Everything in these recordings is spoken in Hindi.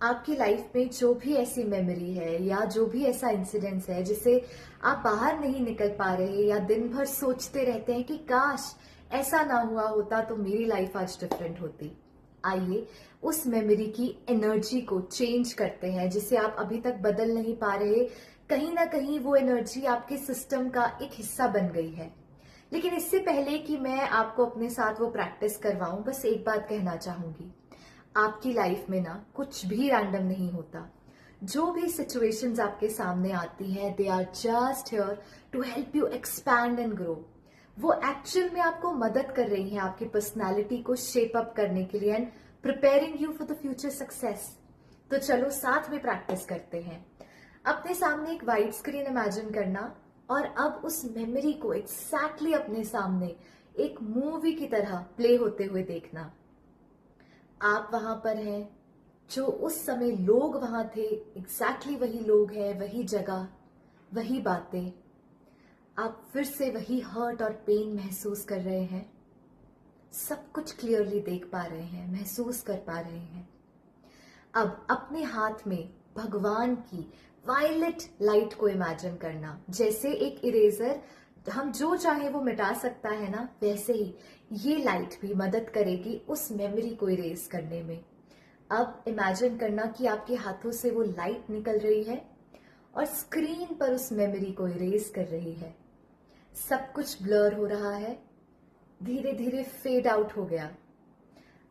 आपकी लाइफ में जो भी ऐसी मेमोरी है या जो भी ऐसा इंसिडेंस है जिसे आप बाहर नहीं निकल पा रहे या दिन भर सोचते रहते हैं कि काश ऐसा ना हुआ होता तो मेरी लाइफ आज डिफरेंट होती। आइए उस मेमोरी की एनर्जी को चेंज करते हैं जिसे आप अभी तक बदल नहीं पा रहे। कहीं ना कहीं वो एनर्जी आपके सिस्टम का एक हिस्सा बन गई है। लेकिन इससे पहले कि मैं आपको अपने साथ वो प्रैक्टिस करवाऊं, बस एक बात कहना चाहूंगी। आपकी लाइफ में ना कुछ भी रैंडम नहीं होता। जो भी सिचुएशंस आपके सामने आती हैं, they are just here to help you expand and grow. वो एक्चुअल में आपको मदद कर रही हैं आपकी पर्सनालिटी को शेप अप करने के लिए and preparing you for the future success. तो चलो साथ में प्रैक्टिस करते हैं। अपने सामने एक वाइड स्क्रीन इमेजिन करना और अब उस मेमोरी को एग्जैक्टली अपने सामने एक मूवी की तरह प्ले होते हुए देखना। आप वहां पर हैं, जो उस समय लोग वहां थे एग्जैक्टली वही लोग हैं, वही जगह, वही बातें। आप फिर से वही हर्ट और पेन महसूस कर रहे हैं। सब कुछ क्लियरली देख पा रहे हैं, महसूस कर पा रहे हैं। अब अपने हाथ में भगवान की वायलेट लाइट को इमेजिन करना, जैसे एक इरेजर हम जो चाहे वो मिटा सकता है ना, वैसे ही ये लाइट भी मदद करेगी उस मेमोरी को इरेज करने में। अब इमेजिन करना कि आपके हाथों से वो लाइट निकल रही है और स्क्रीन पर उस मेमोरी को इरेज कर रही है। सब कुछ ब्लर हो रहा है, धीरे धीरे फेड आउट हो गया।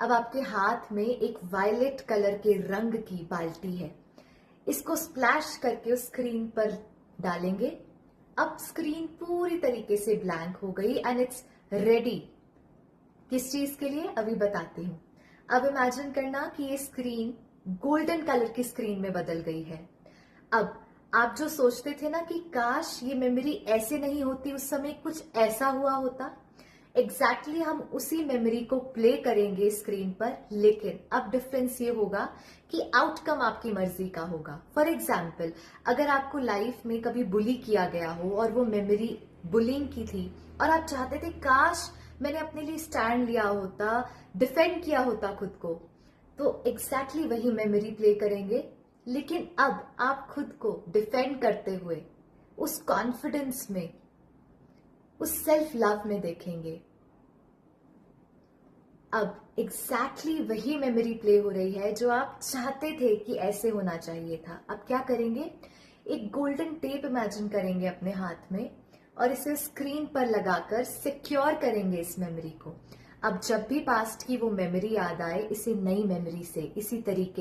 अब आपके हाथ में एक वायलेट कलर के रंग की बाल्टी है। इसको स्प्लैश करके उस स्क्रीन पर डालेंगे। अब स्क्रीन पूरी तरीके से ब्लैंक हो गई एंड इट्स रेडी। किस चीज के लिए अभी बताती हूँ। अब इमेजिन करना कि ये स्क्रीन गोल्डन कलर की स्क्रीन में बदल गई है। अब आप जो सोचते थे ना कि काश ये मेमोरी ऐसे नहीं होती, उस समय कुछ ऐसा हुआ होता, एग्जैक्टली हम उसी मेमोरी को प्ले करेंगे स्क्रीन पर। लेकिन अब डिफरेंस ये होगा कि आउटकम आपकी मर्जी का होगा। फॉर एग्जाम्पल, अगर आपको लाइफ में कभी बुली किया गया हो और वो मेमोरी बुलिंग की थी और आप चाहते थे काश मैंने अपने लिए स्टैंड लिया होता, डिफेंड किया होता खुद को, तो एग्जैक्टली वही मेमोरी प्ले करेंगे। लेकिन अब आप खुद को डिफेंड करते हुए उस कॉन्फिडेंस में, उस सेल्फ लव में देखेंगे। अब एग्जैक्टली वही मेमोरी प्ले हो रही है जो आप चाहते थे कि ऐसे होना चाहिए था। अब क्या करेंगे, एक गोल्डन टेप इमेजिन करेंगे अपने हाथ में और इसे स्क्रीन पर लगाकर सिक्योर करेंगे इस मेमोरी को। अब जब भी पास्ट की वो मेमोरी याद आए, इसे नई मेमोरी से इसी तरीके